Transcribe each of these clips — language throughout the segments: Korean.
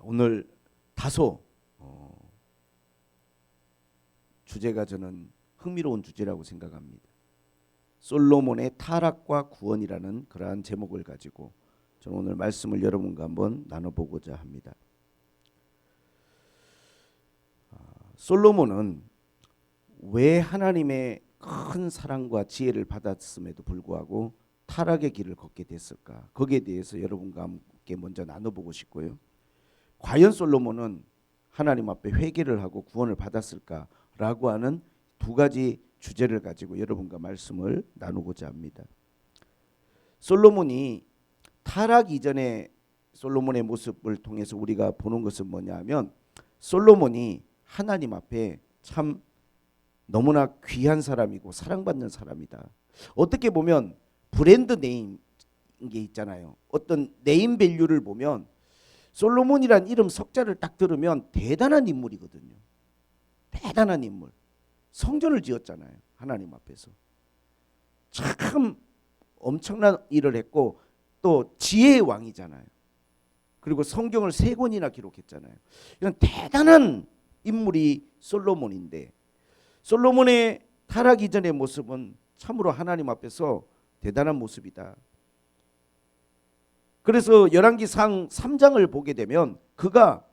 오늘 다소 주제가 저는 흥미로운 주제라고 생각합니다. 솔로몬의 타락과 구원이라는 그러한 제목을 가지고 저는 오늘 말씀을 여러분과 한번 나눠보고자 합니다. 솔로몬은 왜 하나님의 큰 사랑과 지혜를 받았음에도 불구하고 타락의 길을 걷게 됐을까? 거기에 대해서 여러분과 함께 먼저 나눠보고 싶고요. 과연 솔로몬은 하나님 앞에 회개를 하고 구원을 받았을까라고 하는 두 가지 주제를 가지고 여러분과 말씀을 나누고자 합니다. 솔로몬이 타락 이전의 솔로몬의 모습을 통해서 우리가 보는 것은 뭐냐 하면 솔로몬이 하나님 앞에 참 너무나 귀한 사람이고 사랑받는 사람이다. 어떻게 보면 브랜드 네임인 게 있잖아요. 어떤 네임 밸류를 보면 솔로몬이란 이름 석자를 딱 들으면 대단한 인물이거든요. 대단한 인물. 성전을 지었잖아요. 하나님 앞에서. 참 엄청난 일을 했고 또 지혜의 왕이잖아요. 그리고 성경을 3권이나 기록했잖아요. 이런 대단한 인물이 솔로몬인데 솔로몬의 타락 이전의 모습은 참으로 하나님 앞에서 대단한 모습이다. 그래서 열왕기상 3장을 보게 되면 그가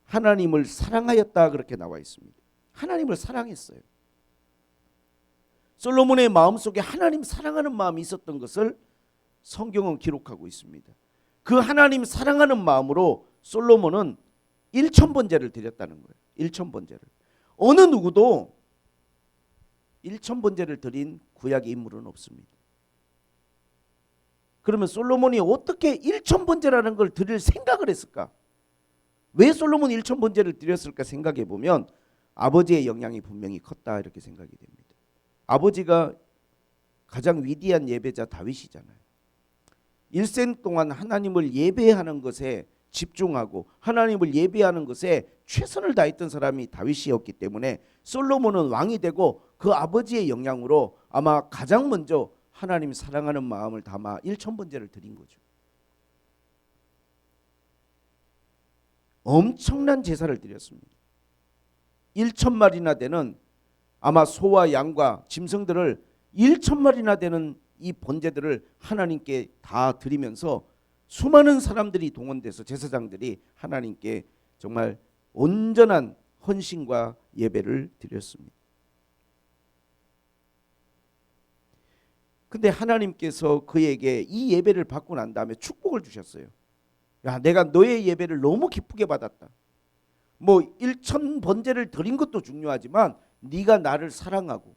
하나님을 사랑하였다 그렇게 나와 있습니다. 하나님을 사랑했어요. 솔로몬의 마음속에 하나님 사랑하는 마음이 있었던 것을 성경은 기록하고 있습니다. 그 하나님 사랑하는 마음으로 솔로몬은 1000번제를 드렸다는 거예요. 1000번제를. 어느 누구도 1000번제를 드린 구약의 인물은 없습니다. 그러면 솔로몬이 어떻게 1000번제라는 걸 드릴 생각을 했을까? 왜 솔로몬이 1000번제를 드렸을까 생각해 보면 아버지의 영향이 분명히 컸다 이렇게 생각이 됩니다. 아버지가 가장 위대한 예배자 다윗이잖아요. 일생 동안 하나님을 예배하는 것에 집중하고 하나님을 예배하는 것에 최선을 다했던 사람이 다윗이었기 때문에 솔로몬은 왕이 되고 그 아버지의 영향으로 아마 가장 먼저 하나님 사랑하는 마음을 담아 1000번제를 드린 거죠. 엄청난 제사를 드렸습니다. 1000마리나 되는 아마 소와 양과 짐승들을 1000마리나 되는 이 번제들을 하나님께 다 드리면서 수많은 사람들이 동원돼서 제사장들이 하나님께 정말 온전한 헌신과 예배를 드렸습니다. 근데 하나님께서 그에게 이 예배를 받고 난 다음에 축복을 주셨어요. 야, 내가 너의 예배를 너무 기쁘게 받았다. 뭐 1000번제를 드린 것도 중요하지만 네가 나를 사랑하고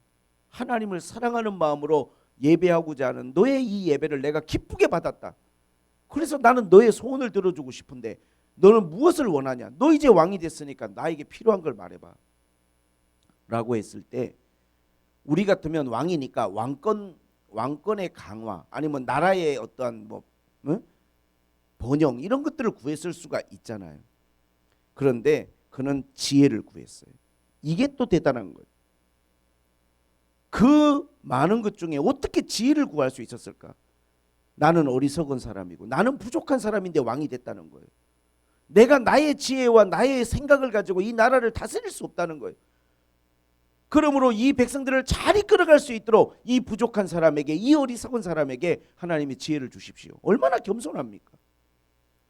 하나님을 사랑하는 마음으로 예배하고자 하는 너의 이 예배를 내가 기쁘게 받았다. 그래서 나는 너의 소원을 들어주고 싶은데 너는 무엇을 원하냐? 너 이제 왕이 됐으니까 나에게 필요한 걸 말해봐 라고 했을 때 우리 같으면 왕이니까 왕권의 강화 아니면 나라의 어떠한 번영 이런 것들을 구했을 수가 있잖아요. 그런데 그는 지혜를 구했어요. 이게 또 대단한 거예요. 그 많은 것 중에 어떻게 지혜를 구할 수 있었을까? 나는 어리석은 사람이고 나는 부족한 사람인데 왕이 됐다는 거예요. 내가 나의 지혜와 나의 생각을 가지고 이 나라를 다스릴 수 없다는 거예요. 그러므로 이 백성들을 잘 이끌어갈 수 있도록 이 부족한 사람에게 이 어리석은 사람에게 하나님이 지혜를 주십시오. 얼마나 겸손합니까?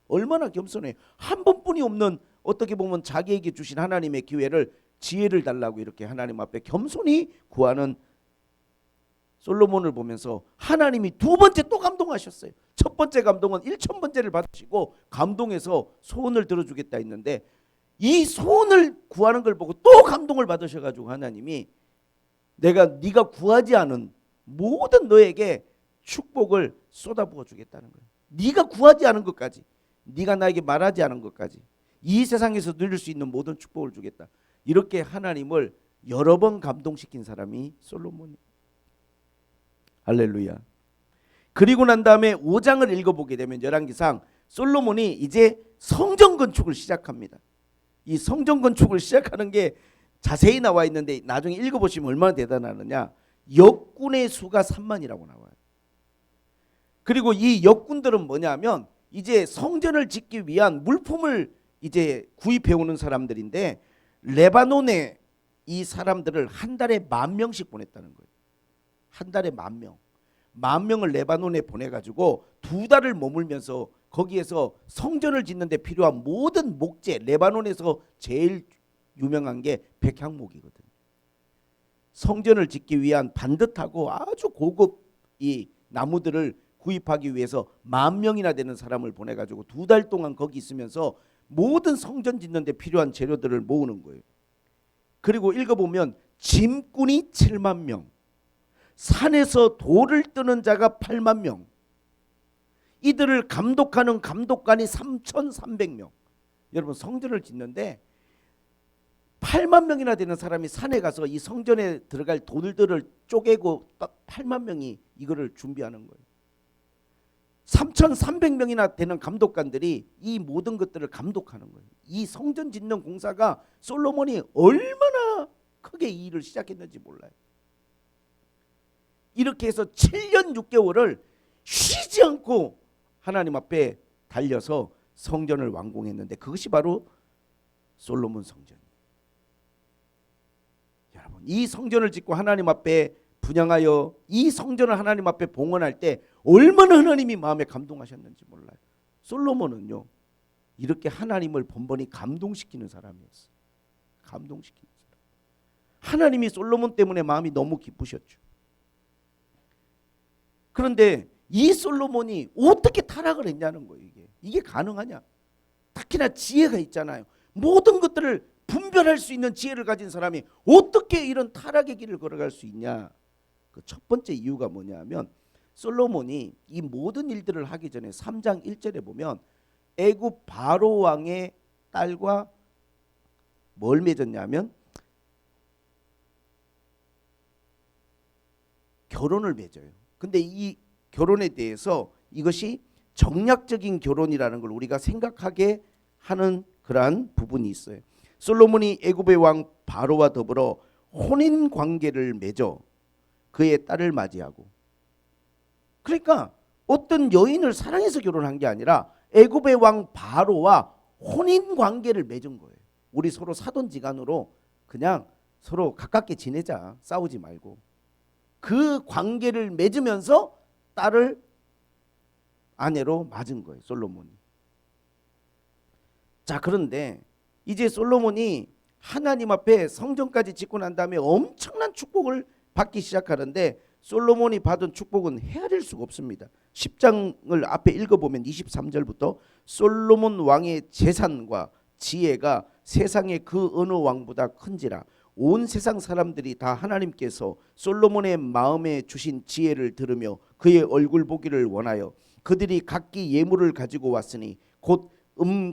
얼마나 겸손해요. 한 번뿐이 없는 어떻게 보면 자기에게 주신 하나님의 기회를 지혜를 달라고 이렇게 하나님 앞에 겸손히 구하는 솔로몬을 보면서 하나님이 두 번째 또 감동하셨어요. 첫 번째 감동은 1000번제를 받으시고 감동해서 소원을 들어주겠다 했는데 이 소원을 구하는 걸 보고 또 감동을 받으셔가지고 하나님이 네가 구하지 않은 모든 너에게 축복을 쏟아부어 주겠다는 거예요. 네가 구하지 않은 것까지 네가 나에게 말하지 않은 것까지 이 세상에서 누릴 수 있는 모든 축복을 주겠다. 이렇게 하나님을 여러 번 감동시킨 사람이 솔로몬이에요. 할렐루야. 그리고 난 다음에 5장을 읽어보게 되면 열왕기상 솔로몬이 이제 성전 건축을 시작합니다. 이 성전 건축을 시작하는 게 자세히 나와 있는데 나중에 읽어보시면 얼마나 대단하느냐. 역군의 수가 3만이라고 나와요. 그리고 이 역군들은 뭐냐면 이제 성전을 짓기 위한 물품을 이제 구입해 오는 사람들인데 레바논에 이 사람들을 한 달에 10,000명씩 보냈다는 거예요. 한 달에 10,000명. 10,000명을 레바논에 보내가지고 2달을 머물면서 거기에서 성전을 짓는데 필요한 모든 목재, 레바논에서 제일 유명한 게 백향목이거든요. 성전을 짓기 위한 반듯하고 아주 고급 이 나무들을 구입하기 위해서 10,000명이나 되는 사람을 보내가지고 2달 동안 거기 있으면서 모든 성전 짓는 데 필요한 재료들을 모으는 거예요. 그리고 읽어보면 짐꾼이 70,000명, 산에서 돌을 뜨는 자가 80,000명, 이들을 감독하는 감독관이 3,300명. 여러분, 성전을 짓는데 80,000명이나 되는 사람이 산에 가서 이 성전에 들어갈 돌들을 쪼개고 80,000명이 이거를 준비하는 거예요. 3,300명이나 되는 감독관들이 이 모든 것들을 감독하는 거예요. 이 성전 짓는 공사가 솔로몬이 얼마나 크게 이 일을 시작했는지 몰라요. 이렇게 해서 7년 6개월을 쉬지 않고 하나님 앞에 달려서 성전을 완공했는데 그것이 바로 솔로몬 성전이에요. 여러분, 이 성전을 짓고 하나님 앞에 분향하여 이 성전을 하나님 앞에 봉헌할 때 얼마나 하나님이 마음에 감동하셨는지 몰라요. 솔로몬은요, 이렇게 하나님을 번번이 감동시키는 사람이었어요. 감동시키는 사람. 하나님이 솔로몬 때문에 마음이 너무 기쁘셨죠. 그런데 이 솔로몬이 어떻게 타락을 했냐는 거예요. 이게 가능하냐? 특히나 지혜가 있잖아요. 모든 것들을 분별할 수 있는 지혜를 가진 사람이 어떻게 이런 타락의 길을 걸어갈 수 있냐? 그 첫 번째 이유가 뭐냐면 솔로몬이 이 모든 일들을 하기 전에 3장 1절에 보면 애굽 바로 왕의 딸과 뭘 맺었냐면 결혼을 맺어요. 근데 이 결혼에 대해서 이것이 정략적인 결혼이라는 걸 우리가 생각하게 하는 그러한 부분이 있어요. 솔로몬이 애굽의 왕 바로와 더불어 혼인 관계를 맺어 그의 딸을 맞이하고, 그러니까 어떤 여인을 사랑해서 결혼한 게 아니라 애굽의 왕 바로와 혼인 관계를 맺은 거예요. 우리 서로 사돈지간으로 그냥 서로 가깝게 지내자, 싸우지 말고. 그 관계를 맺으면서 딸을 아내로 맞은 거예요, 솔로몬이. 자, 그런데 이제 솔로몬이 하나님 앞에 성전까지 짓고 난 다음에 엄청난 축복을 받기 시작하는데 솔로몬이 받은 축복은 헤아릴 수가 없습니다. 10장을 앞에 읽어보면 23절부터 솔로몬 왕의 재산과 지혜가 세상의 그 어느 왕보다 큰지라 온 세상 사람들이 다 하나님께서 솔로몬의 마음에 주신 지혜를 들으며 그의 얼굴 보기를 원하여 그들이 각기 예물을 가지고 왔으니 곧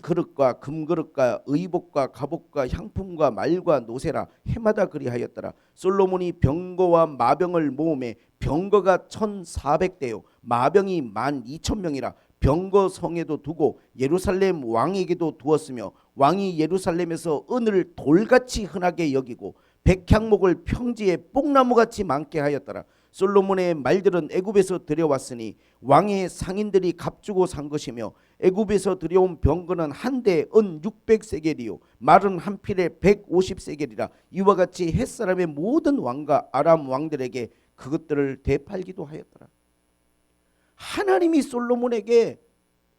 그릇과 금그릇과 의복과 갑옷과 향품과 말과 노새라 해마다 그리하였더라. 솔로몬이 병거와 마병을 모으매 병거가 1,400대요 마병이 12,000명이라 병거 성에도 두고 예루살렘 왕에게도 두었으며 왕이 예루살렘에서 은을 돌같이 흔하게 여기고 백향목을 평지에 뽕나무같이 많게 하였더라. 솔로몬의 말들은 애굽에서 들여왔으니 왕의 상인들이 값주고 산 것이며 애굽에서 들여온 병거는 한 대에 은 600세겔이요 말은 한 필에 150세겔이라 이와 같이 햇사람의 모든 왕과 아람 왕들에게 그것들을 되팔기도 하였더라. 하나님이 솔로몬에게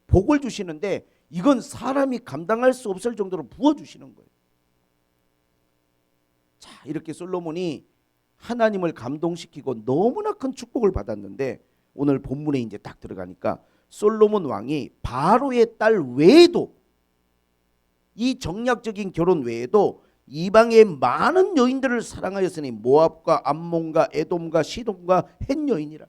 복을 주시는데 이건 사람이 감당할 수 없을 정도로 부어주시는 거예요. 자, 이렇게 솔로몬이 하나님을 감동시키고 너무나 큰 축복을 받았는데 오늘 본문에 이제 딱 들어가니까 솔로몬 왕이 바로의 딸 외에도 이 정략적인 결혼 외에도 이방의 많은 여인들을 사랑하였으니 모압과 암몬과 에돔과 시돈과 헷 여인이라.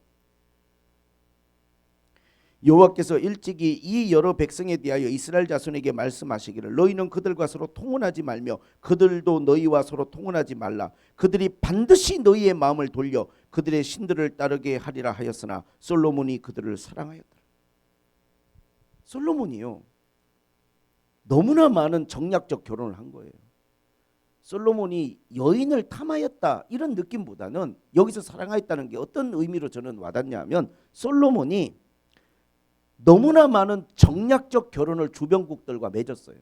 여호와께서 일찍이 이 여러 백성에 대하여 이스라엘 자손에게 말씀하시기를 너희는 그들과 서로 통혼하지 말며 그들도 너희와 서로 통혼하지 말라. 그들이 반드시 너희의 마음을 돌려 그들의 신들을 따르게 하리라 하였으나 솔로몬이 그들을 사랑하였더라. 솔로몬이요 너무나 많은 정략적 결혼을 한 거예요. 솔로몬이 여인을 탐하였다 이런 느낌보다는 여기서 사랑하였다는 게 어떤 의미로 저는 와닿냐면 솔로몬이 너무나 많은 정략적 결혼을 주변국들과 맺었어요.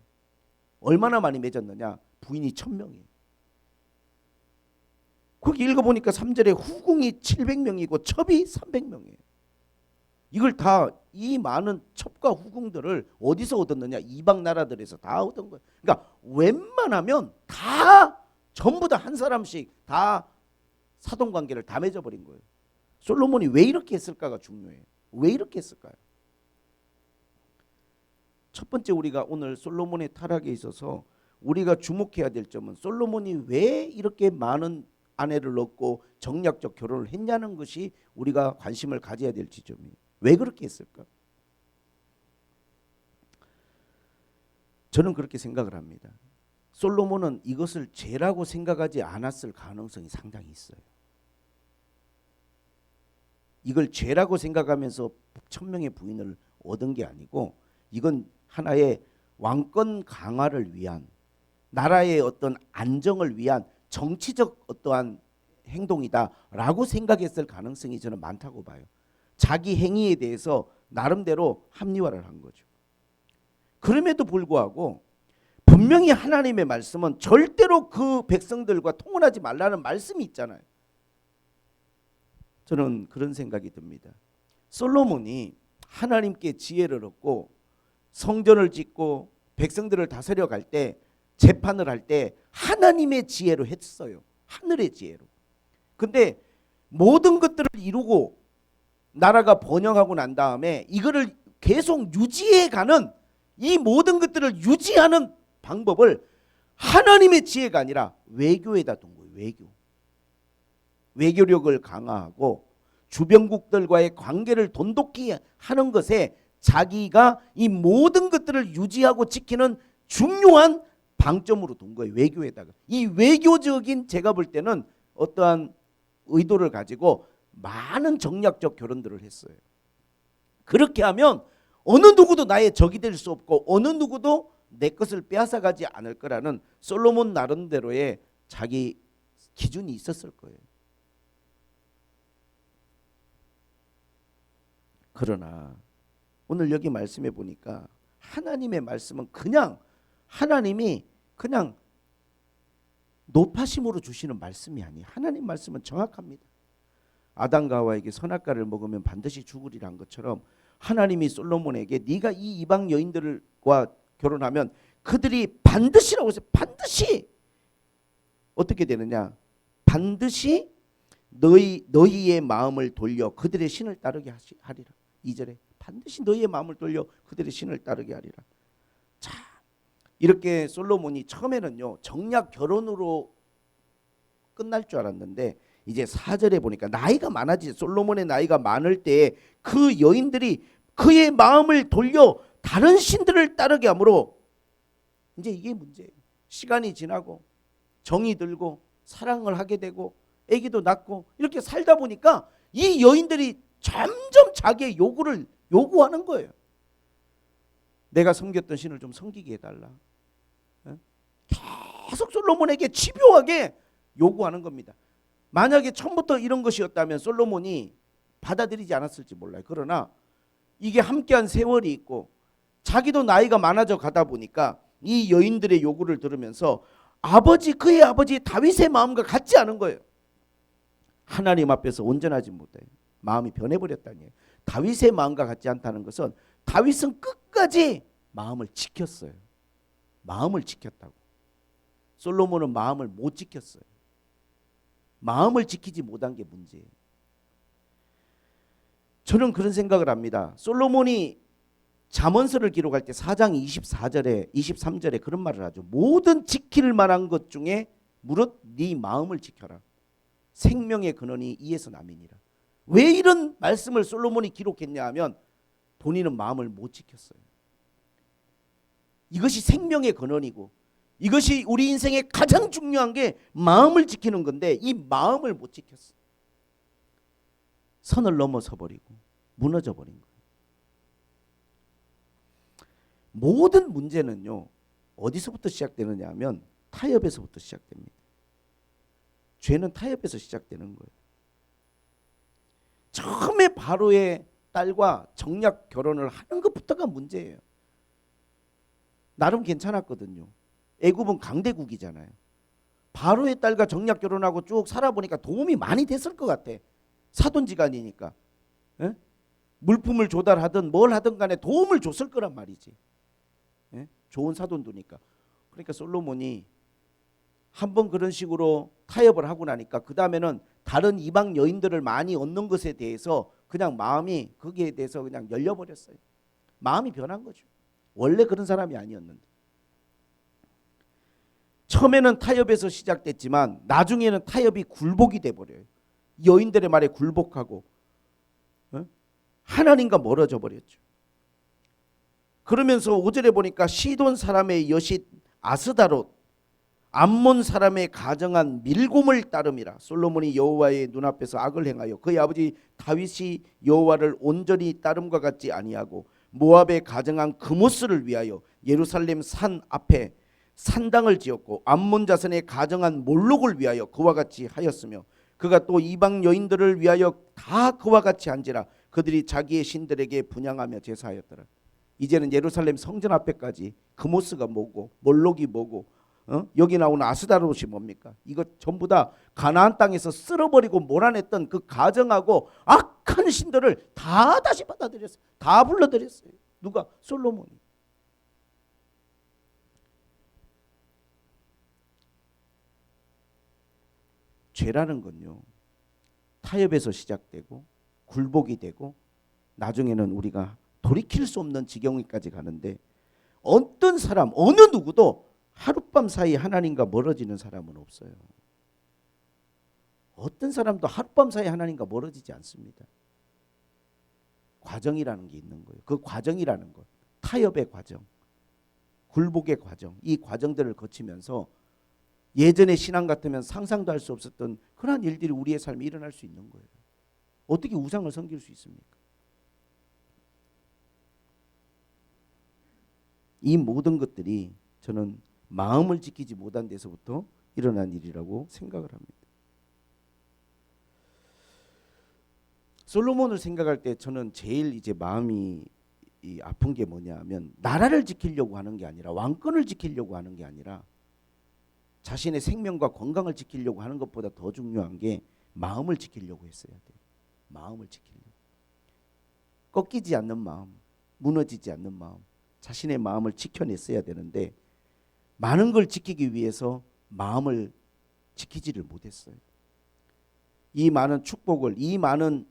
얼마나 많이 맺었느냐? 부인이 1000명이에요. 거기 읽어보니까 3절에 후궁이 700명이고 첩이 300명이에요. 이걸 다 이 많은 첩과 후궁들을 어디서 얻었느냐? 이방 나라들에서 다 얻은 거예요. 그러니까 웬만하면 다 전부 다 한 사람씩 다 사돈관계를 다 맺어버린 거예요. 솔로몬이 왜 이렇게 했을까가 중요해요. 왜 이렇게 했을까요? 첫 번째 우리가 오늘 솔로몬의 타락에 있어서 우리가 주목해야 될 점은 솔로몬이 왜 이렇게 많은 아내를 얻고 정략적 결혼을 했냐는 것이 우리가 관심을 가져야 될 지점이에요. 왜 그렇게 했을까? 저는 그렇게 생각을 합니다. 솔로몬은 이것을 죄라고 생각하지 않았을 가능성이 상당히 있어요. 이걸 죄라고 생각하면서 1000명의 부인을 얻은 게 아니고 이건 하나의 왕권 강화를 위한 나라의 어떤 안정을 위한 정치적 어떠한 행동이다라고 생각했을 가능성이 저는 많다고 봐요. 자기 행위에 대해서 나름대로 합리화를 한 거죠. 그럼에도 불구하고 분명히 하나님의 말씀은 절대로 그 백성들과 통혼하지 말라는 말씀이 있잖아요. 저는 그런 생각이 듭니다. 솔로몬이 하나님께 지혜를 얻고 성전을 짓고 백성들을 다스려 갈 때 재판을 할 때 하나님의 지혜로 했어요. 하늘의 지혜로. 근데 모든 것들을 이루고 나라가 번영하고 난 다음에 이거를 계속 유지해가는 이 모든 것들을 유지하는 방법을 하나님의 지혜가 아니라 외교에다 둔 거예요. 외교력을 강화하고 주변국들과의 관계를 돈독히 하는 것에 자기가 이 모든 것들을 유지하고 지키는 중요한 방점으로 둔 거예요. 외교에다가. 이 외교적인 제가 볼 때는 어떠한 의도를 가지고 많은 정략적 결혼들을 했어요. 그렇게 하면 어느 누구도 나의 적이 될 수 없고 어느 누구도 내 것을 빼앗아가지 않을 거라는 솔로몬 나름대로의 자기 기준이 있었을 거예요. 그러나 오늘 여기 말씀해 보니까 하나님의 말씀은 그냥 하나님이 그냥 높아심으로 주시는 말씀이 아니에요. 하나님 말씀은 정확합니다. 아담과 하와에게 선악과를 먹으면 반드시 죽으리란 것처럼 하나님이 솔로몬에게 네가 이 이방 여인들과 결혼하면 그들이 반드시라고 했어요. 반드시 어떻게 되느냐? 반드시 너희의 마음을 돌려 그들의 신을 따르게 하리라. 2절에 반드시 너희의 마음을 돌려 그들의 신을 따르게 하리라. 자, 이렇게 솔로몬이 처음에는요 정략 결혼으로 끝날 줄 알았는데 이제 4절에 보니까 나이가 많아지 솔로몬의 나이가 많을 때에 그 여인들이 그의 마음을 돌려 다른 신들을 따르게 하므로 이제 이게 문제예요. 시간이 지나고 정이 들고 사랑을 하게 되고 아기도 낳고 이렇게 살다 보니까 이 여인들이 점점 자기의 요구를 요구하는 거예요. 내가 섬겼던 신을 좀 섬기게 해달라. 계속 솔로몬에게 집요하게 요구하는 겁니다. 만약에 처음부터 이런 것이었다면 솔로몬이 받아들이지 않았을지 몰라요. 그러나 이게 함께한 세월이 있고 자기도 나이가 많아져 가다 보니까 이 여인들의 요구를 들으면서 그의 아버지 다윗의 마음과 같지 않은 거예요. 하나님 앞에서 온전하지 못해요. 마음이 변해버렸다니. 다윗의 마음과 같지 않다는 것은 다윗은 끝까지 마음을 지켰어요. 마음을 지켰다고. 솔로몬은 마음을 못 지켰어요. 마음을 지키지 못한 게 문제예요. 저는 그런 생각을 합니다. 솔로몬이 잠언서를 기록할 때 4장 24절에 23절에 그런 말을 하죠. 모든 지킬 만한 것 중에 무릇 네 마음을 지켜라. 생명의 근원이 이에서 남이니라. 왜 이런 말씀을 솔로몬이 기록했냐 하면 본인은 마음을 못 지켰어요. 이것이 생명의 근원이고 이것이 우리 인생에 가장 중요한 게 마음을 지키는 건데 이 마음을 못 지켰어. 선을 넘어서 버리고 무너져 버린 거예요. 모든 문제는요 어디서부터 시작되느냐 하면 타협에서부터 시작됩니다. 죄는 타협에서 시작되는 거예요. 처음에 바로의 딸과 정략 결혼을 하는 것부터가 문제예요. 나름 괜찮았거든요. 애굽은 강대국이잖아요. 바로의 딸과 정략 결혼하고 쭉 살아보니까 도움이 많이 됐을 것 같아. 사돈지간이니까. 예? 물품을 조달하든 뭘 하든 간에 도움을 줬을 거란 말이지. 예? 좋은 사돈두니까. 그러니까 솔로몬이 한번 그런 식으로 타협을 하고 나니까 그 다음에는 다른 이방 여인들을 많이 얻는 것에 대해서 그냥 마음이 거기에 대해서 그냥 열려버렸어요. 마음이 변한 거죠. 원래 그런 사람이 아니었는데. 처음에는 타협에서 시작됐지만 나중에는 타협이 굴복이 돼버려요. 여인들의 말에 굴복하고 하나님과 멀어져 버렸죠. 그러면서 5절에 보니까 시돈 사람의 여신 아스다롯, 암몬 사람의 가정한 밀곰을 따름이라. 솔로몬이 여호와의 눈앞에서 악을 행하여 그의 아버지 다윗이 여호와를 온전히 따름과 같지 아니하고 모압의 가정한 그모스를 위하여 예루살렘 산 앞에 산당을 지었고 암몬 자손의 가정한 몰록을 위하여 그와 같이 하였으며 그가 또 이방 여인들을 위하여 다 그와 같이 한지라. 그들이 자기의 신들에게 분향하며 제사하였더라. 이제는 예루살렘 성전 앞에까지 그모스가 뭐고 몰록이 뭐고 여기 나오는 아스다롯이 뭡니까? 이거 전부 다 가나안 땅에서 쓸어버리고 몰아냈던 그 가정하고 악한 신들을 다 다시 받아들였어요. 다 불러들였어요. 누가? 솔로몬이. 죄라는 건요, 타협에서 시작되고 굴복이 되고 나중에는 우리가 돌이킬 수 없는 지경까지 가는데, 어떤 사람 어느 누구도 하룻밤 사이 하나님과 멀어지는 사람은 없어요. 어떤 사람도 하룻밤 사이 하나님과 멀어지지 않습니다. 과정이라는 게 있는 거예요. 그 과정이라는 것, 타협의 과정, 굴복의 과정, 이 과정들을 거치면서 예전의 신앙 같으면 상상도 할 수 없었던 그러한 일들이 우리의 삶에 일어날 수 있는 거예요. 어떻게 우상을 섬길 수 있습니까? 이 모든 것들이 저는 마음을 지키지 못한 데서부터 일어난 일이라고 생각을 합니다. 솔로몬을 생각할 때 저는 제일 이제 마음이 아픈 게 뭐냐면, 나라를 지키려고 하는 게 아니라, 왕권을 지키려고 하는 게 아니라 자신의 생명과 건강을 지키려고 하는 것보다 더 중요한 게 마음을 지키려고 했어야 돼요. 마음을 지키려고. 꺾이지 않는 마음, 무너지지 않는 마음, 자신의 마음을 지켜냈어야 되는데 많은 걸 지키기 위해서 마음을 지키지를 못했어요. 이 많은 축복을, 이 많은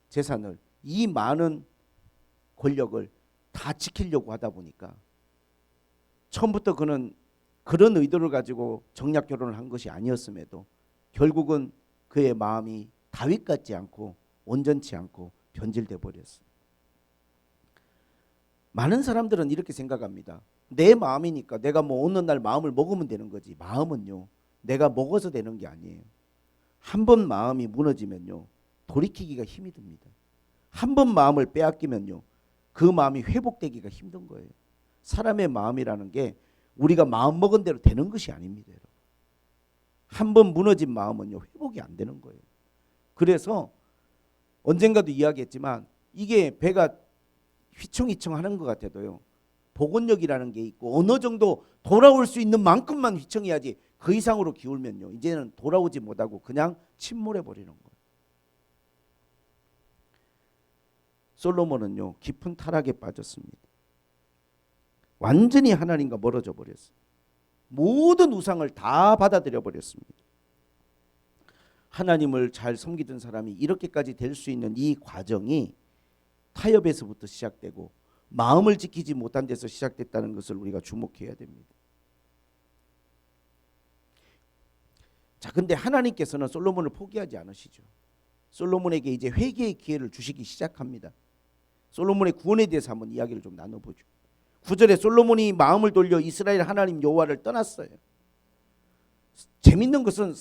재산을, 이 많은 권력을 다 지키려고 하다 보니까 처음부터 그는 그런 의도를 가지고 정략 결혼을 한 것이 아니었음에도 결국은 그의 마음이 다윗 같지 않고 온전치 않고 변질돼 버렸어요. 많은 사람들은 이렇게 생각합니다. 내 마음이니까 내가 뭐 어느 날 마음을 먹으면 되는 거지. 마음은요, 내가 먹어서 되는 게 아니에요. 한 번 마음이 무너지면요, 돌이키기가 힘이 듭니다. 한 번 마음을 빼앗기면요, 그 마음이 회복되기가 힘든 거예요. 사람의 마음이라는 게 우리가 마음 먹은 대로 되는 것이 아닙니다. 여러분. 한 번 무너진 마음은요, 회복이 안 되는 거예요. 그래서 언젠가도 이야기했지만, 이게 배가 휘청휘청 하는 것 같아도요, 복원력이라는 게 있고 어느 정도 돌아올 수 있는 만큼만 휘청해야지, 그 이상으로 기울면요, 이제는 돌아오지 못하고 그냥 침몰해 버리는 거예요. 솔로몬은요, 깊은 타락에 빠졌습니다. 완전히 하나님과 멀어져 버렸어요. 모든 우상을 다 받아들여 버렸습니다. 하나님을 잘 섬기던 사람이 이렇게까지 될 수 있는 이 과정이 타협에서부터 시작되고 마음을 지키지 못한 데서 시작됐다는 것을 우리가 주목해야 됩니다. 자, 근데 하나님께서는 솔로몬을 포기하지 않으시죠. 솔로몬에게 이제 회개의 기회를 주시기 시작합니다. 솔로몬의 구원에 대해서 한번 이야기를 좀 나눠보죠. 9절에 솔로몬이 마음을 돌려 이스라엘 하나님 여호와를 떠났어요. 재밌는 것은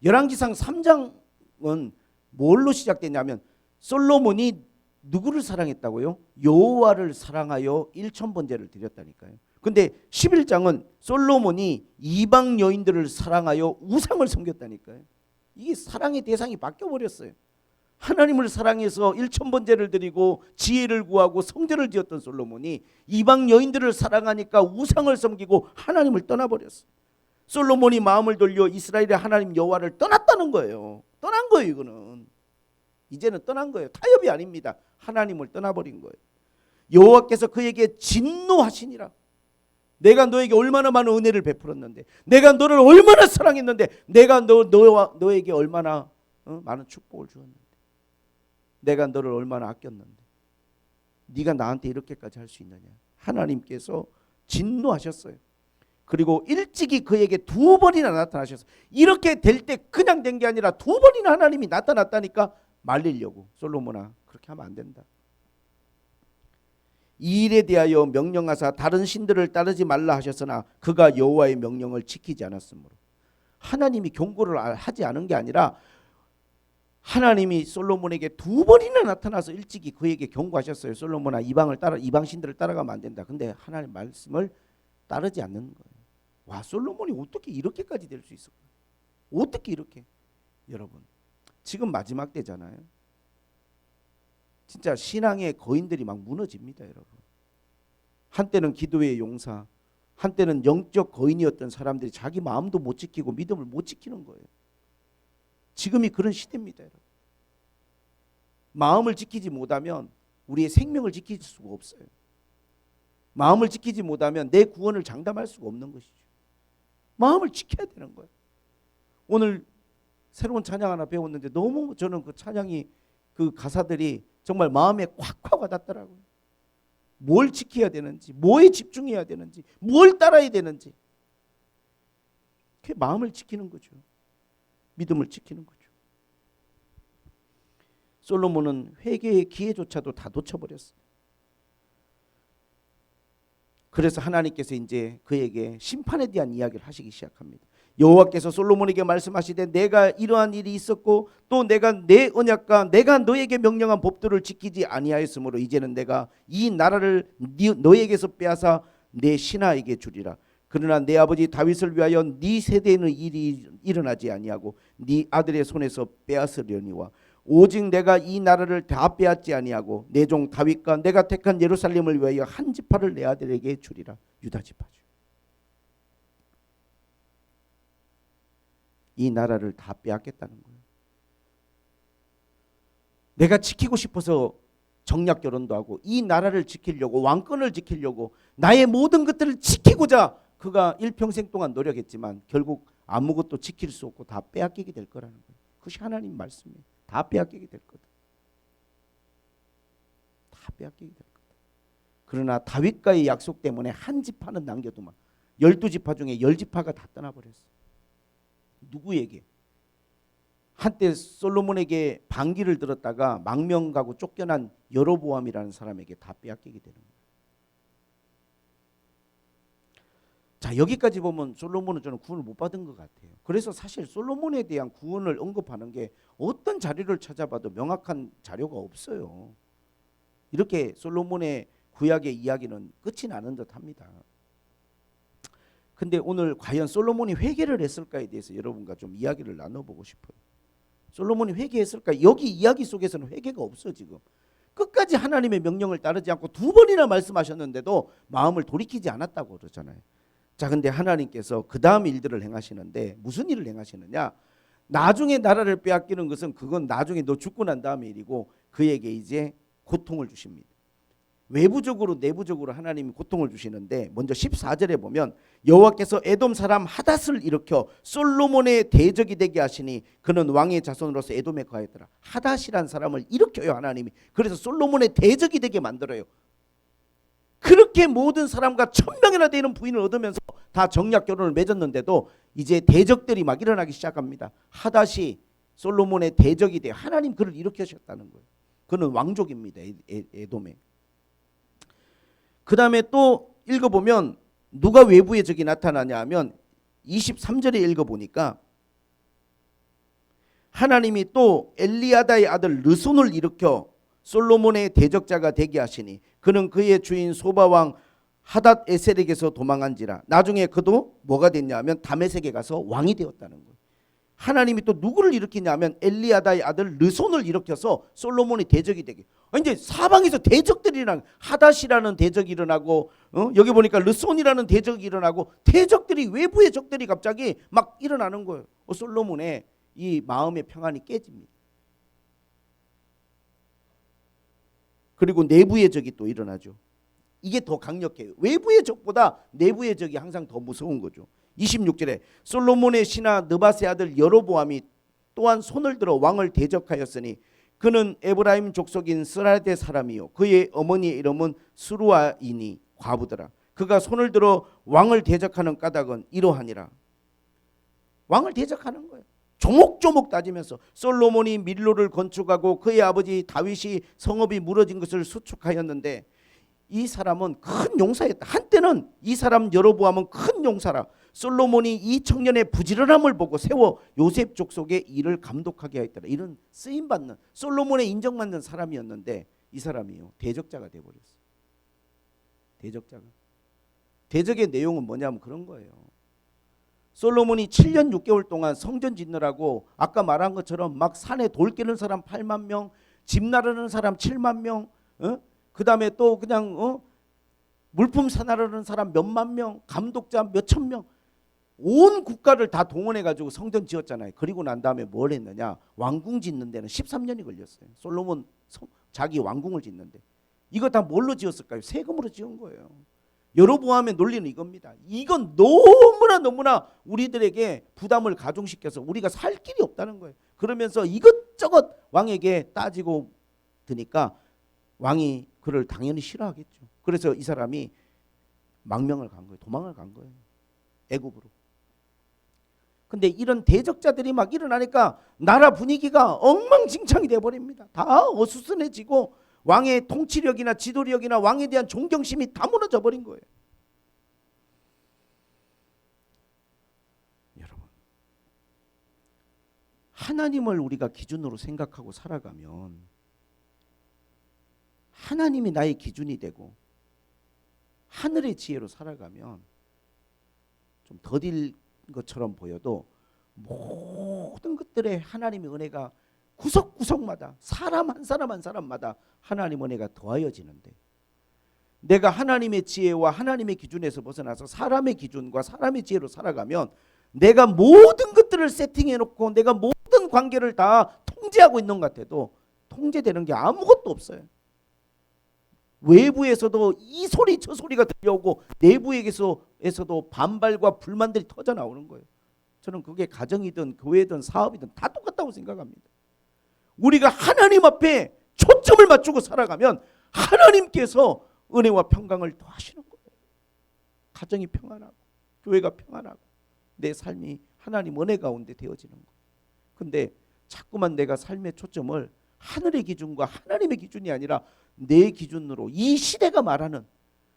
열왕기상 3장은 뭘로 시작됐냐면, 솔로몬이 누구를 사랑했다고요? 여호와를 사랑하여 일천번제를 드렸다니까요. 근데 11장은 솔로몬이 이방 여인들을 사랑하여 우상을 섬겼다니까요. 이게 사랑의 대상이 바뀌어 버렸어요. 하나님을 사랑해서 일천번제를 드리고 지혜를 구하고 성전을 지었던 솔로몬이 이방 여인들을 사랑하니까 우상을 섬기고 하나님을 떠나버렸어요. 솔로몬이 마음을 돌려 이스라엘의 하나님 여호와를 떠났다는 거예요. 떠난 거예요. 이거는 이제는 떠난 거예요. 타협이 아닙니다. 하나님을 떠나버린 거예요. 여호와께서 그에게 진노하시니라. 내가 너에게 얼마나 많은 은혜를 베풀었는데, 내가 너를 얼마나 사랑했는데, 내가 너에게 얼마나 많은 축복을 주었는데, 내가 너를 얼마나 아꼈는데 네가 나한테 이렇게까지 할 수 있느냐. 하나님께서 진노하셨어요. 그리고 일찍이 그에게 2번이나 나타나셨어요. 이렇게 될 때 그냥 된 게 아니라 2번이나 하나님이 나타났다니까 말리려고. 솔로몬아, 그렇게 하면 안 된다. 이 일에 대하여 명령하사 다른 신들을 따르지 말라 하셨으나 그가 여호와의 명령을 지키지 않았으므로. 하나님이 경고를 하지 않은 게 아니라 하나님이 솔로몬에게 2번이나 나타나서 일찍이 그에게 경고하셨어요. 솔로몬아, 이방 신들을 따라가면 안 된다. 근데 하나님 말씀을 따르지 않는 거예요. 와, 솔로몬이 어떻게 이렇게까지 될 수 있을까요? 어떻게 이렇게? 여러분, 지금 마지막 때잖아요. 진짜 신앙의 거인들이 막 무너집니다, 여러분. 한때는 기도의 용사, 한때는 영적 거인이었던 사람들이 자기 마음도 못 지키고 믿음을 못 지키는 거예요. 지금이 그런 시대입니다, 여러분. 마음을 지키지 못하면 우리의 생명을 지킬 수가 없어요. 마음을 지키지 못하면 내 구원을 장담할 수가 없는 것이죠. 마음을 지켜야 되는 거예요. 오늘 새로운 찬양 하나 배웠는데 너무 저는 그 찬양이, 그 가사들이 정말 마음에 콱콱 와닿더라고요. 뭘 지켜야 되는지, 뭐에 집중해야 되는지, 뭘 따라야 되는지. 그게 마음을 지키는 거죠. 믿음을 지키는 거죠. 솔로몬은 회개의 기회조차도 다 놓쳐버렸어요. 그래서 하나님께서 이제 그에게 심판에 대한 이야기를 하시기 시작합니다. 여호와께서 솔로몬에게 말씀하시되 내가 이러한 일이 있었고 또 내가 내 언약과 내가 너에게 명령한 법도를 지키지 아니하였으므로 이제는 내가 이 나라를 너에게서 빼앗아 내 신하에게 주리라. 그러나 내 아버지 다윗을 위하여 네 세대에는 일이 일어나지 아니하고 네 아들의 손에서 빼앗으려니와 오직 내가 이 나라를 다 빼앗지 아니하고 내 종 다윗과 내가 택한 예루살렘을 위하여 한 지파를 내 아들에게 주리라. 유다 지파죠. 이 나라를 다 빼앗겠다는 거예요. 내가 지키고 싶어서 정략 결혼도 하고 이 나라를 지키려고, 왕권을 지키려고, 나의 모든 것들을 지키고자 그가 일평생 동안 노력했지만 결국 아무것도 지킬 수 없고 다 빼앗기게 될 거라는 거예요. 그것이 하나님 말씀이에요. 다 빼앗기게 될 거다. 다 빼앗기게 될 거다. 그러나 다윗과의 약속 때문에 한 지파는 남겨두면 12지파 중에 10지파가 다 떠나버렸어요. 누구에게? 한때 솔로몬에게 반기를 들었다가 망명 가고 쫓겨난 여로보암이라는 사람에게 다 빼앗기게 되는 거예요. 자, 여기까지 보면 솔로몬은 저는 구원을 못 받은 것 같아요. 그래서 사실 솔로몬에 대한 구원을 언급하는 게 어떤 자료를 찾아봐도 명확한 자료가 없어요. 이렇게 솔로몬의 구약의 이야기는 끝이 나는 듯합니다. 근데 오늘 과연 솔로몬이 회개를 했을까에 대해서 여러분과 좀 이야기를 나눠보고 싶어요. 솔로몬이 회개했을까? 여기 이야기 속에서는 회개가 없어. 지금 끝까지 하나님의 명령을 따르지 않고 2번이나 말씀하셨는데도 마음을 돌이키지 않았다고 그러잖아요. 자, 근데 하나님께서 그 다음 일들을 행하시는데 무슨 일을 행하시느냐? 나중에 나라를 빼앗기는 것은 그건 나중에 너 죽고 난 다음의 일이고 그에게 이제 고통을 주십니다. 외부적으로 내부적으로 하나님이 고통을 주시는데 먼저 14절에 보면 여호와께서 에돔 사람 하닷을 일으켜 솔로몬의 대적이 되게 하시니 그는 왕의 자손으로서 에돔에 거하였더라. 하닷이란 사람을 일으켜요, 하나님이. 그래서 솔로몬의 대적이 되게 만들어요. 그렇게 모든 사람과 1000명이나 되는 부인을 얻으면서 다 정략 결혼을 맺었는데도 이제 대적들이 막 일어나기 시작합니다. 하닷이 솔로몬의 대적이 돼요. 하나님 그를 일으키셨다는 거예요. 그는 왕족입니다, 에돔에. 그 다음에 또 읽어보면 누가 외부의 적이 나타나냐 하면 23절에 읽어보니까 하나님이 또 엘리야다의 아들 르손을 일으켜 솔로몬의 대적자가 되게 하시니 그는 그의 주인 소바왕 하닷 에셀에게서 도망한지라. 나중에 그도 뭐가 됐냐 하면 다메섹에 가서 왕이 되었다는 거예요. 하나님이 또 누구를 일으키냐면 엘리야다의 아들 르손을 일으켜서 솔로몬이 대적이 되게. 이제 사방에서 대적들이 일어나고 하닷이라는 대적이 일어나고 여기 보니까 르손이라는 대적이 일어나고 대적들이 외부의 적들이 갑자기 막 일어나는 거예요. 솔로몬의 이 마음의 평안이 깨집니다. 그리고 내부의 적이 또 일어나죠. 이게 더 강력해요. 외부의 적보다 내부의 적이 항상 더 무서운 거죠. 26절에 솔로몬의 신하 느밧의 아들 여로보암이 또한 손을 들어 왕을 대적하였으니 그는 에브라임 족속인 스라데 사람이요 그의 어머니의 이름은 스루아이니 과부더라. 그가 손을 들어 왕을 대적하는 까닭은 이러하니라. 왕을 대적하는 거예요. 조목조목 따지면서 솔로몬이 밀로를 건축하고 그의 아버지 다윗이 성읍이 무너진 것을 수축하였는데 이 사람은 큰 용사였다. 한때는 이 사람 여로보암은 큰 용사라. 솔로몬이 이 청년의 부지런함을 보고 세워 요셉 족속의 일을 감독하게 하였더라. 이런 쓰임받는 솔로몬의 인정받는 사람이었는데 이 사람이요 대적자가 되어버렸어요. 대적자가. 대적의 내용은 뭐냐면 그런 거예요. 솔로몬이 7년 6개월 동안 성전 짓느라고 아까 말한 것처럼 막 산에 돌 끼는 사람 8만 명, 집 나르는 사람 7만 명, 그 다음에 또 그냥 물품 사나르는 사람 몇만 명, 감독자 몇천 명, 온 국가를 다 동원해가지고 성전 지었잖아요. 그리고 난 다음에 뭘 했느냐? 왕궁 짓는 데는 13년이 걸렸어요. 솔로몬 자기 왕궁을 짓는데. 이거 다 뭘로 지었을까요? 세금으로 지은 거예요. 여로보암의 논리는 이겁니다. 이건 너무나 우리들에게 부담을 가중시켜서 우리가 살 길이 없다는 거예요. 그러면서 이것저것 왕에게 따지고 드니까 왕이 그를 당연히 싫어하겠죠. 그래서 이 사람이 망명을 간 거예요. 도망을 간 거예요. 애굽으로. 근데 이런 대적자들이 막 일어나니까 나라 분위기가 엉망진창이 돼버립니다. 다 어수선해지고 왕의 통치력이나 지도력이나 왕에 대한 존경심이 다 무너져 버린 거예요. 여러분, 하나님을 우리가 기준으로 생각하고 살아가면 하나님이 나의 기준이 되고 하늘의 지혜로 살아가면 좀 더딜 것처럼 보여도 모든 것들에 하나님의 은혜가 구석구석마다 사람 한 사람 한 사람마다 하나님 은혜가 더하여지는데 내가 하나님의 지혜와 하나님의 기준에서 벗어나서 사람의 기준과 사람의 지혜로 살아가면 내가 모든 것들을 세팅해놓고 내가 모든 관계를 다 통제하고 있는 것 같아도 통제되는 게 아무것도 없어요. 외부에서도 이 소리 저 소리가 들려오고 내부에서도 반발과 불만들이 터져 나오는 거예요. 저는 그게 가정이든 교회든 사업이든 다 똑같다고 생각합니다. 우리가 하나님 앞에 초점을 맞추고 살아가면 하나님께서 은혜와 평강을 더하시는 거예요. 가정이 평안하고 교회가 평안하고 내 삶이 하나님 은혜 가운데 되어지는 거예요. 근데 자꾸만 내가 삶의 초점을 하늘의 기준과 하나님의 기준이 아니라 내 기준으로 이 시대가 말하는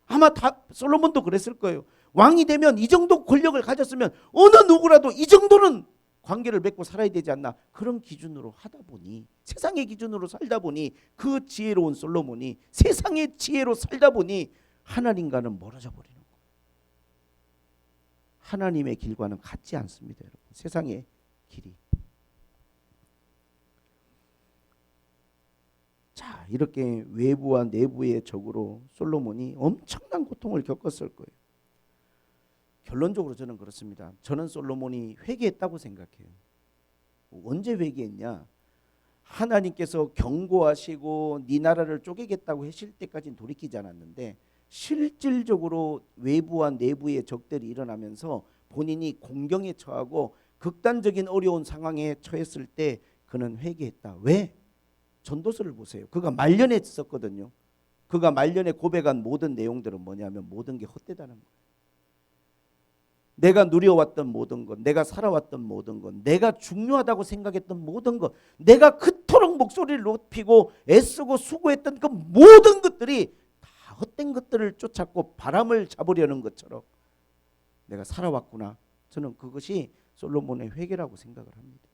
아마 다 솔로몬도 그랬을 거예요. 왕이 되면 이 정도 권력을 가졌으면 어느 누구라도 이 정도는 관계를 맺고 살아야 되지 않나. 그런 기준으로 하다 보니 세상의 기준으로 살다 보니 그 지혜로운 솔로몬이 세상의 지혜로 살다 보니 하나님과는 멀어져 버리는 거예요. 하나님의 길과는 같지 않습니다. 여러분. 세상의 길이. 자, 이렇게 외부와 내부의 적으로 솔로몬이 엄청난 고통을 겪었을 거예요. 결론적으로 저는 그렇습니다. 저는 솔로몬이 회개했다고 생각해요. 언제 회개했냐? 하나님께서 경고하시고 네 나라를 쪼개겠다고 하실 때까지는 돌이키지 않았는데 실질적으로 외부와 내부의 적들이 일어나면서 본인이 공경에 처하고 극단적인 어려운 상황에 처했을 때 그는 회개했다. 왜? 전도서를 보세요. 그가 말년했었거든요. 그가 말년에 고백한 모든 내용들은 뭐냐면 모든 게 헛되다는 거예요. 내가 누려왔던 모든 것, 내가 살아왔던 모든 것, 내가 중요하다고 생각했던 모든 것, 내가 그토록 목소리를 높이고 애쓰고 수고했던 그 모든 것들이 다 헛된 것들을 쫓았고 바람을 잡으려는 것처럼 내가 살아왔구나. 저는 그것이 솔로몬의 회개라고 생각을 합니다.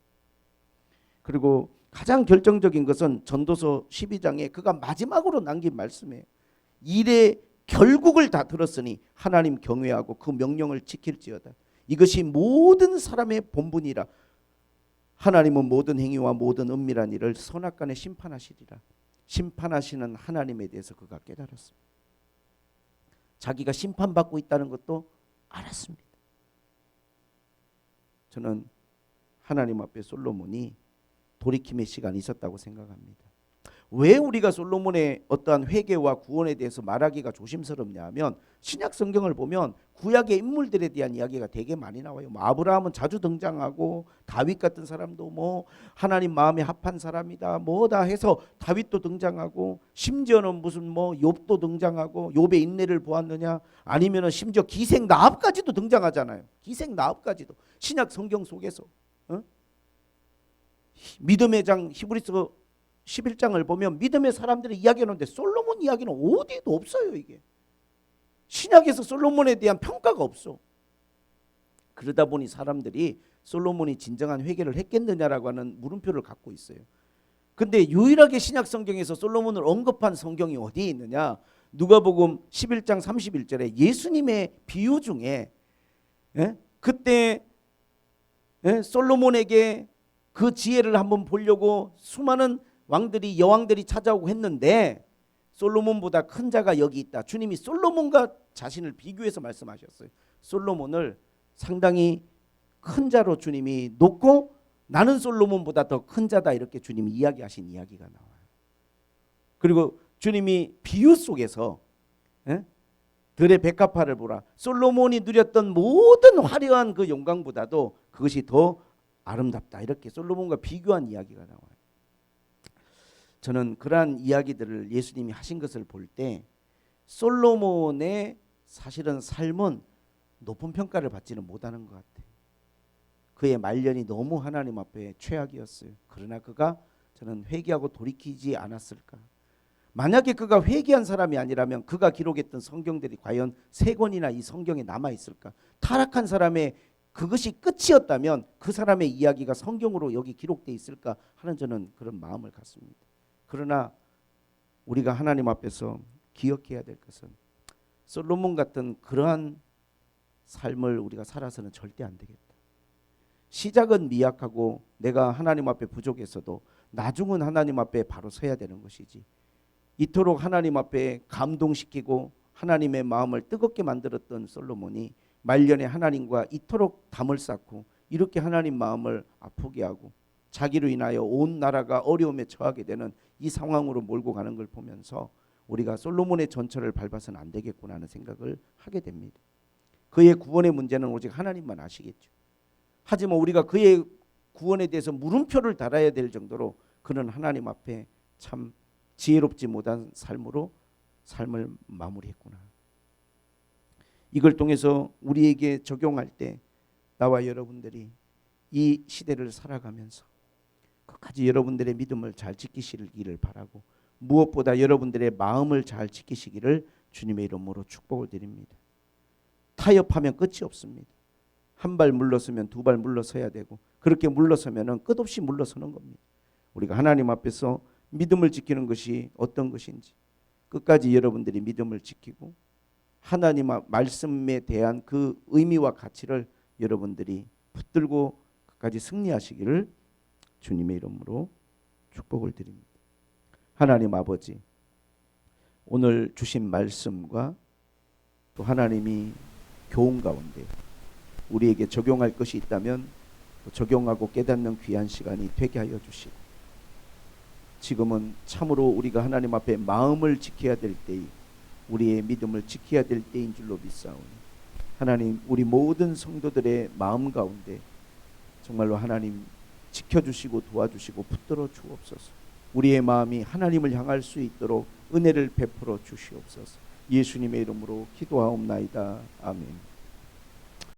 그리고 가장 결정적인 것은 전도서 12장에 그가 마지막으로 남긴 말씀이에요. 일의 결국을 다 들었으니 하나님 경외하고 그 명령을 지킬지어다. 이것이 모든 사람의 본분이라. 하나님은 모든 행위와 모든 은밀한 일을 선악간에 심판하시리라. 심판하시는 하나님에 대해서 그가 깨달았습니다. 자기가 심판받고 있다는 것도 알았습니다. 저는 하나님 앞에 솔로몬이 돌이킴의 시간이 있었다고 생각합니다. 왜 우리가 솔로몬의 어떠한 회개와 구원에 대해서 말하기가 조심스럽냐 하면 신약 성경을 보면 구약의 인물들에 대한 이야기가 되게 많이 나와요. 뭐 아브라함은 자주 등장하고 다윗 같은 사람도 뭐 하나님 마음에 합한 사람이다 뭐다 해서 다윗도 등장하고 심지어는 무슨 뭐 욥도 등장하고 욥의 인내를 보았느냐 아니면은 심지어 기생 나합까지도 등장하잖아요. 기생 나합까지도 신약 성경 속에서 믿음의 장 히브리서 11장을 보면 믿음의 사람들의 이야기하는데 솔로몬 이야기는 어디에도 없어요. 이게 신약에서 솔로몬에 대한 평가가 없어. 그러다 보니 사람들이 솔로몬이 진정한 회개를 했겠느냐라고 하는 물음표를 갖고 있어요. 근데 유일하게 신약 성경에서 솔로몬을 언급한 성경이 어디에 있느냐? 누가복음 11장 31절에 예수님의 비유 중에 그때 솔로몬에게 그 지혜를 한번 보려고 수많은 왕들이 여왕들이 찾아오고 했는데 솔로몬보다 큰 자가 여기 있다. 주님이 솔로몬과 자신을 비교해서 말씀하셨어요. 솔로몬을 상당히 큰 자로 주님이 놓고 나는 솔로몬보다 더 큰 자다 이렇게 주님이 이야기하신 이야기가 나와요. 그리고 주님이 비유 속에서 들의 백합화를 보라. 솔로몬이 누렸던 모든 화려한 그 영광보다도 그것이 더 아름답다. 이렇게 솔로몬과 비교한 이야기가 나와요. 저는 그러한 이야기들을 예수님이 하신 것을 볼 때 솔로몬의 사실은 삶은 높은 평가를 받지는 못하는 것 같아요. 그의 말년이 너무 하나님 앞에 최악이었어요. 그러나 그가 저는 회개하고 돌이키지 않았을까. 만약에 그가 회개한 사람이 아니라면 그가 기록했던 성경들이 과연 3권이나 이 성경에 남아있을까. 타락한 사람의 그것이 끝이었다면 그 사람의 이야기가 성경으로 여기 기록되어 있을까 하는 저는 그런 마음을 갖습니다. 그러나 우리가 하나님 앞에서 기억해야 될 것은 솔로몬 같은 그러한 삶을 우리가 살아서는 절대 안 되겠다. 시작은 미약하고 내가 하나님 앞에 부족했어도 나중은 하나님 앞에 바로 서야 되는 것이지. 이토록 하나님 앞에 감동시키고 하나님의 마음을 뜨겁게 만들었던 솔로몬이 말년에 하나님과 이토록 담을 쌓고 이렇게 하나님 마음을 아프게 하고 자기로 인하여 온 나라가 어려움에 처하게 되는 이 상황으로 몰고 가는 걸 보면서 우리가 솔로몬의 전철을 밟아서는 안 되겠구나 하는 생각을 하게 됩니다. 그의 구원의 문제는 오직 하나님만 아시겠죠. 하지만 우리가 그의 구원에 대해서 물음표를 달아야 될 정도로 그는 하나님 앞에 참 지혜롭지 못한 삶으로 삶을 마무리했구나. 이걸 통해서 우리에게 적용할 때 나와 여러분들이 이 시대를 살아가면서 끝까지 여러분들의 믿음을 잘 지키시기를 바라고 무엇보다 여러분들의 마음을 잘 지키시기를 주님의 이름으로 축복을 드립니다. 타협하면 끝이 없습니다. 한 발 물러서면 2발 물러서야 되고 그렇게 물러서면 끝없이 물러서는 겁니다. 우리가 하나님 앞에서 믿음을 지키는 것이 어떤 것인지 끝까지 여러분들이 믿음을 지키고 하나님 말씀에 대한 그 의미와 가치를 여러분들이 붙들고 끝까지 승리하시기를 주님의 이름으로 축복을 드립니다. 하나님 아버지, 오늘 주신 말씀과 또 하나님이 교훈 가운데 우리에게 적용할 것이 있다면 적용하고 깨닫는 귀한 시간이 되게 하여 주시고 지금은 참으로 우리가 하나님 앞에 마음을 지켜야 될 때이 우리의 믿음을 지켜야 될 때인 줄로 믿사오니 하나님 우리 모든 성도들의 마음 가운데 정말로 하나님 지켜주시고 도와주시고 붙들어 주옵소서. 우리의 마음이 하나님을 향할 수 있도록 은혜를 베풀어 주시옵소서. 예수님의 이름으로 기도하옵나이다. 아멘.